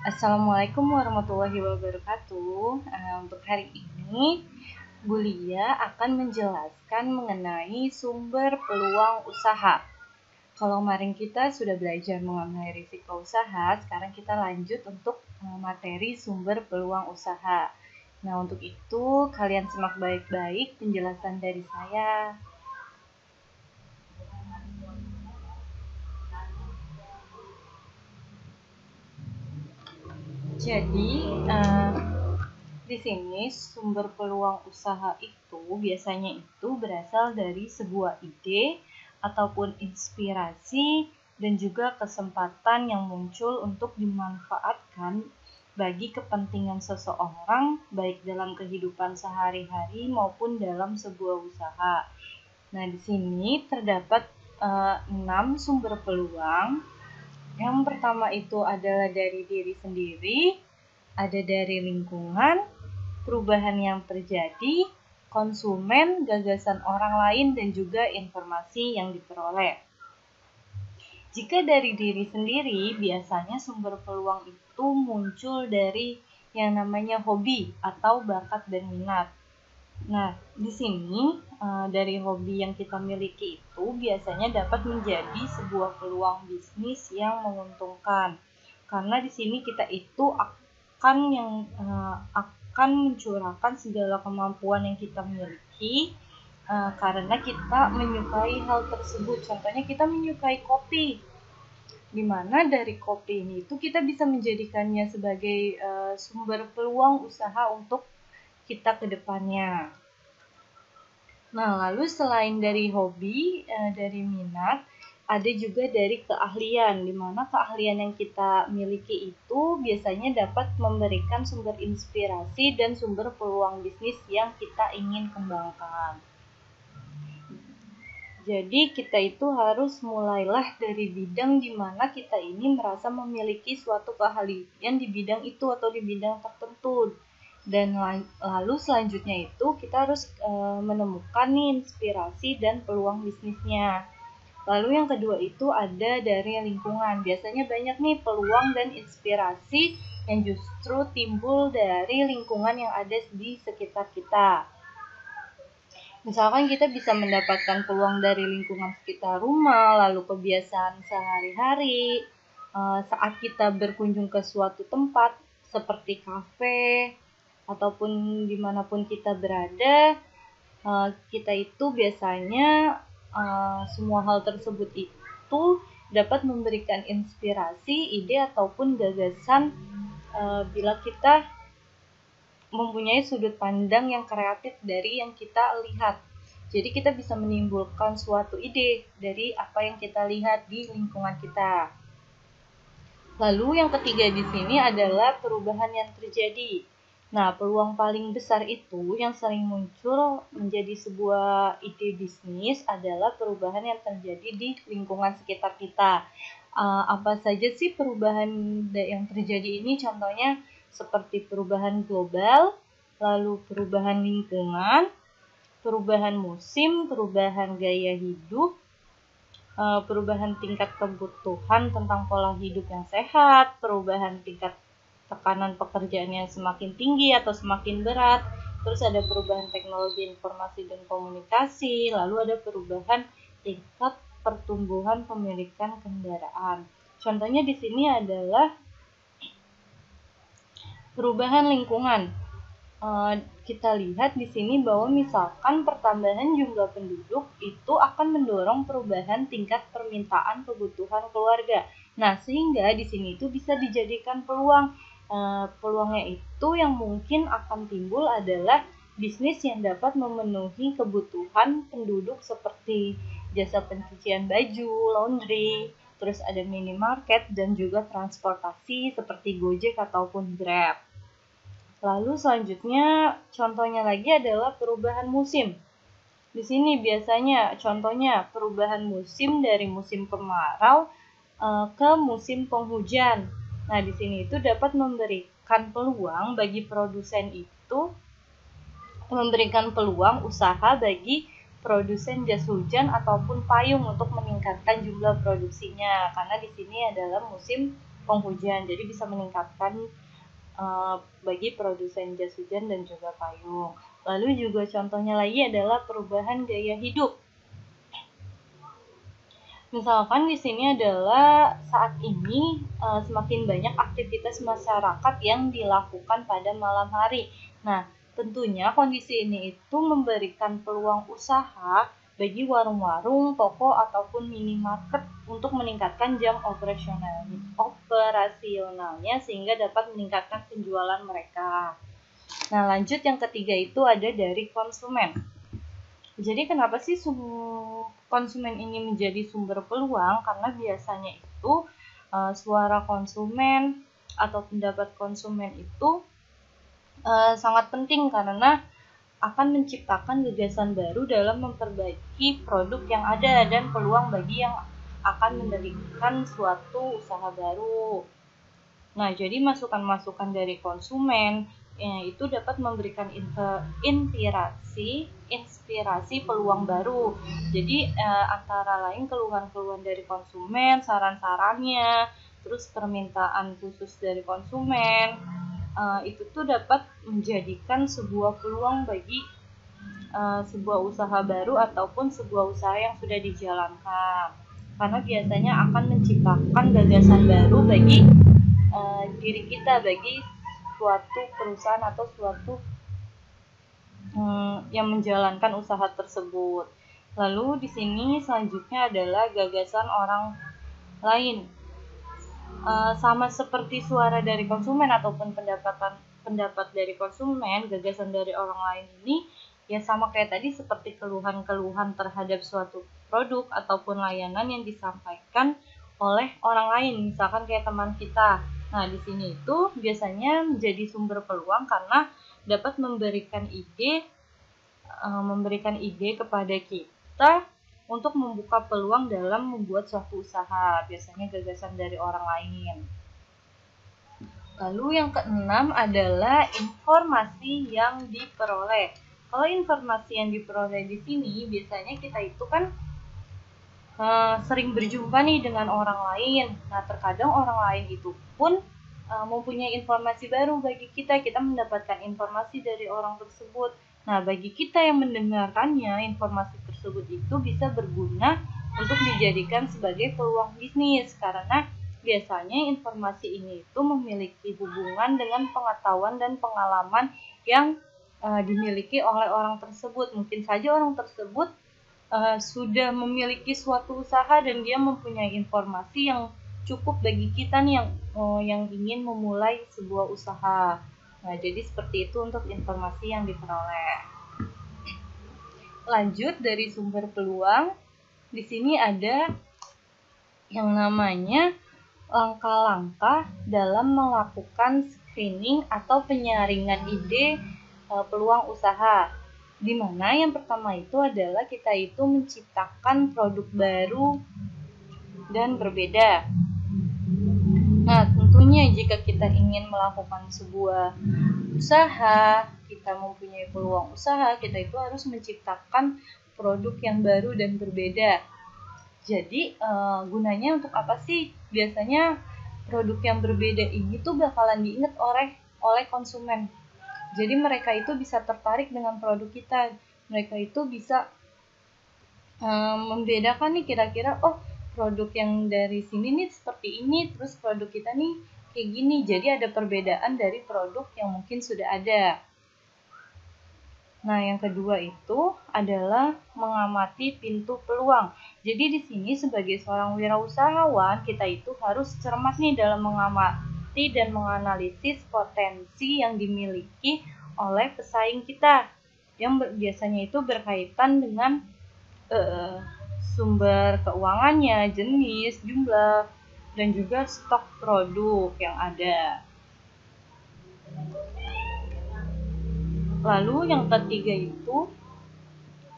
Assalamualaikum warahmatullahi wabarakatuh. Untuk hari ini, Bu Lia akan menjelaskan mengenai sumber peluang usaha. Kalau kemarin kita sudah belajar mengenai risiko usaha, sekarang kita lanjut untuk materi sumber peluang usaha. Nah, untuk itu kalian simak baik-baik penjelasan dari saya. Jadi, di sini sumber peluang usaha itu biasanya itu berasal dari sebuah ide ataupun inspirasi dan juga kesempatan yang muncul untuk dimanfaatkan bagi kepentingan seseorang baik dalam kehidupan sehari-hari maupun dalam sebuah usaha. Nah, di sini terdapat 6 sumber peluang. Yang pertama itu adalah dari diri sendiri, ada dari lingkungan, perubahan yang terjadi, konsumen, gagasan orang lain, dan juga informasi yang diperoleh. Jika dari diri sendiri, biasanya sumber peluang itu muncul dari yang namanya hobi atau bakat dan minat. Nah, di sini dari hobi yang kita miliki itu biasanya dapat menjadi sebuah peluang bisnis yang menguntungkan. Karena di sini kita itu akan mencurahkan segala kemampuan yang kita miliki karena kita menyukai hal tersebut. Contohnya kita menyukai kopi, di mana dari kopi ini itu kita bisa menjadikannya sebagai sumber peluang usaha untuk kita ke depannya. Nah, lalu selain dari hobi, dari minat, ada juga dari keahlian, di mana keahlian yang kita miliki itu biasanya dapat memberikan sumber inspirasi dan sumber peluang bisnis yang kita ingin kembangkan. Jadi kita itu harus mulailah dari bidang di mana kita ini merasa memiliki suatu keahlian di bidang itu atau di bidang tertentu. Dan lalu selanjutnya itu kita harus menemukan nih inspirasi dan peluang bisnisnya. Lalu yang kedua itu ada dari lingkungan. Biasanya banyak nih peluang dan inspirasi yang justru timbul dari lingkungan yang ada di sekitar kita. Misalkan kita bisa mendapatkan peluang dari lingkungan sekitar rumah, lalu kebiasaan sehari-hari, saat kita berkunjung ke suatu tempat seperti kafe, ataupun dimanapun kita berada, kita itu biasanya semua hal tersebut itu dapat memberikan inspirasi, ide, ataupun gagasan bila kita mempunyai sudut pandang yang kreatif dari yang kita lihat. Jadi kita bisa menimbulkan suatu ide dari apa yang kita lihat di lingkungan kita. Lalu yang ketiga di sini adalah perubahan yang terjadi. Nah, peluang paling besar itu yang sering muncul menjadi sebuah ide bisnis adalah perubahan yang terjadi di lingkungan sekitar kita. Apa saja sih perubahan yang terjadi ini? Contohnya seperti perubahan global, lalu perubahan lingkungan, perubahan musim, perubahan gaya hidup, perubahan tingkat kebutuhan tentang pola hidup yang sehat, perubahan tingkat tekanan pekerjaan yang semakin tinggi atau semakin berat, terus ada perubahan teknologi informasi dan komunikasi, lalu ada perubahan tingkat pertumbuhan pemilikan kendaraan. Contohnya di sini adalah perubahan lingkungan. Kita lihat di sini bahwa misalkan pertambahan jumlah penduduk itu akan mendorong perubahan tingkat permintaan kebutuhan keluarga. Nah, sehingga di sini itu bisa dijadikan peluang. Peluangnya itu yang mungkin akan timbul adalah bisnis yang dapat memenuhi kebutuhan penduduk seperti jasa pencucian baju, laundry, terus ada minimarket dan juga transportasi seperti Gojek ataupun Grab. Lalu selanjutnya contohnya lagi adalah perubahan musim. Di sini biasanya contohnya perubahan musim dari musim kemarau ke musim penghujan. Nah, di sini itu dapat memberikan peluang bagi produsen itu memberikan peluang usaha bagi produsen jas hujan ataupun payung untuk meningkatkan jumlah produksinya, karena di sini adalah musim penghujan, jadi bisa meningkatkan bagi produsen jas hujan dan juga payung. Lalu juga contohnya lagi adalah perubahan gaya hidup. Misalkan di sini adalah saat ini semakin banyak aktivitas masyarakat yang dilakukan pada malam hari. Nah, tentunya kondisi ini itu memberikan peluang usaha bagi warung-warung, toko ataupun minimarket untuk meningkatkan jam operasionalnya sehingga dapat meningkatkan penjualan mereka. Nah, lanjut yang ketiga itu ada dari konsumen. Jadi kenapa sih konsumen ini menjadi sumber peluang? Karena biasanya itu suara konsumen atau pendapat konsumen itu sangat penting karena akan menciptakan gagasan baru dalam memperbaiki produk yang ada dan peluang bagi yang akan mendirikan suatu usaha baru. Nah, jadi masukan-masukan dari konsumen itu dapat memberikan inspirasi peluang baru. Jadi antara lain keluhan-keluhan dari konsumen, saran-sarannya, terus permintaan khusus dari konsumen, itu tuh dapat menjadikan sebuah peluang bagi sebuah usaha baru ataupun sebuah usaha yang sudah dijalankan. Karena biasanya akan menciptakan gagasan baru bagi diri kita, bagi suatu perusahaan atau suatu yang menjalankan usaha tersebut. Lalu di sini selanjutnya adalah gagasan orang lain. Sama seperti suara dari konsumen ataupun pendapat dari konsumen, gagasan dari orang lain ini ya sama kayak tadi seperti keluhan-keluhan terhadap suatu produk ataupun layanan yang disampaikan oleh orang lain, misalkan kayak teman kita. Nah, di sini itu biasanya menjadi sumber peluang karena dapat memberikan ide kepada kita untuk membuka peluang dalam membuat suatu usaha, biasanya gagasan dari orang lain. Lalu yang keenam adalah informasi yang diperoleh. Kalau informasi yang diperoleh di sini, biasanya kita itu kan sering berjumpa nih dengan orang lain. Nah, terkadang orang lain itu pun mempunyai informasi baru bagi kita. Kita mendapatkan informasi dari orang tersebut. Nah, bagi kita yang mendengarkannya, informasi tersebut itu bisa berguna untuk dijadikan sebagai peluang bisnis. Karena biasanya informasi ini itu memiliki hubungan dengan pengetahuan dan pengalaman yang dimiliki oleh orang tersebut. Mungkin saja orang tersebut sudah memiliki suatu usaha dan dia mempunyai informasi yang cukup bagi kita nih yang ingin memulai sebuah usaha. Nah, jadi seperti itu untuk informasi yang diperoleh. Lanjut dari sumber peluang, di sini ada yang namanya langkah-langkah dalam melakukan screening atau penyaringan ide peluang usaha. Di mana yang pertama itu adalah kita itu menciptakan produk baru dan berbeda. Nah, tentunya jika kita ingin melakukan sebuah usaha, kita mempunyai peluang usaha, kita itu harus menciptakan produk yang baru dan berbeda. Jadi, gunanya untuk apa sih? Biasanya produk yang berbeda ini tuh bakalan diingat oleh konsumen. Jadi mereka itu bisa tertarik dengan produk kita. Mereka itu bisa membedakan nih kira-kira, oh produk yang dari sini nih seperti ini, terus produk kita nih kayak gini. Jadi ada perbedaan dari produk yang mungkin sudah ada. Nah, yang kedua itu adalah mengamati pintu peluang. Jadi di sini sebagai seorang wirausahawan, kita itu harus cermat nih dalam mengamati dan menganalisis potensi yang dimiliki oleh pesaing kita, yang biasanya itu berkaitan dengan sumber keuangannya, jenis, jumlah, dan juga stok produk yang ada. Lalu yang ketiga itu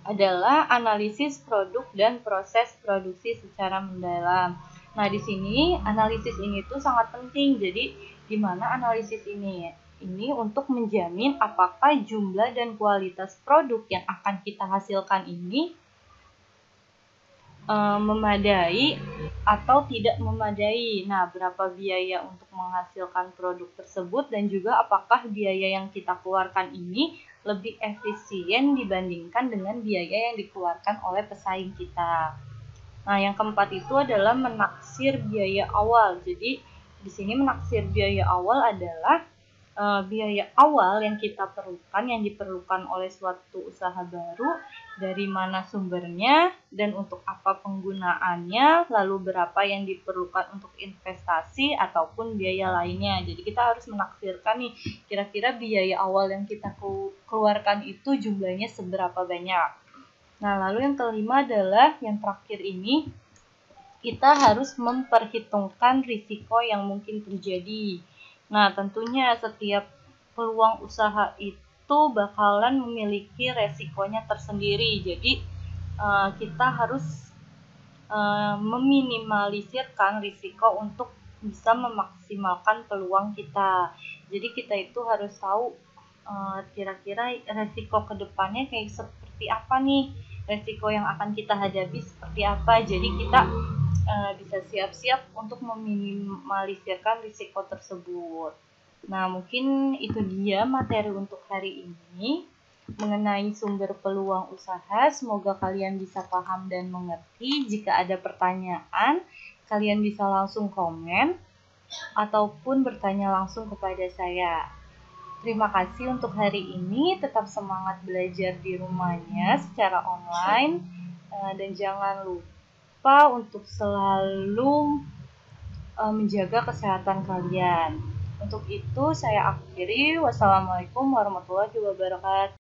adalah analisis produk dan proses produksi secara mendalam. Nah, di sini analisis ini tuh sangat penting. Jadi, gimana analisis ini ini untuk menjamin apakah jumlah dan kualitas produk yang akan kita hasilkan ini memadai atau tidak memadai. Nah, berapa biaya untuk menghasilkan produk tersebut dan juga apakah biaya yang kita keluarkan ini lebih efisien dibandingkan dengan biaya yang dikeluarkan oleh pesaing kita. Nah, yang keempat itu adalah menaksir biaya awal. Jadi, di sini menaksir biaya awal adalah biaya awal yang kita perlukan, yang diperlukan oleh suatu usaha baru, dari mana sumbernya dan untuk apa penggunaannya, lalu berapa yang diperlukan untuk investasi ataupun biaya lainnya. Jadi kita harus menaksirkan nih, kira-kira biaya awal yang kita keluarkan itu jumlahnya seberapa banyak. Nah, lalu yang kelima adalah yang terakhir ini, kita harus memperhitungkan risiko yang mungkin terjadi. Nah, tentunya setiap peluang usaha itu bakalan memiliki resikonya tersendiri. Jadi, kita harus meminimalisirkan risiko untuk bisa memaksimalkan peluang kita. Jadi, kita itu harus tahu kira-kira resiko kedepannya kayak seperti apa nih, resiko yang akan kita hadapi seperti apa. Jadi, kita bisa siap-siap untuk meminimalisirkan risiko tersebut. Nah, mungkin itu dia materi untuk hari ini mengenai sumber peluang usaha. Semoga kalian bisa paham dan mengerti. Jika ada pertanyaan, kalian bisa langsung komen ataupun bertanya langsung kepada saya. Terima kasih untuk hari ini. Tetap semangat belajar di rumahnya secara online, dan jangan lupa untuk selalu menjaga kesehatan kalian. Untuk itu saya akhiri. Wassalamualaikum warahmatullahi wabarakatuh.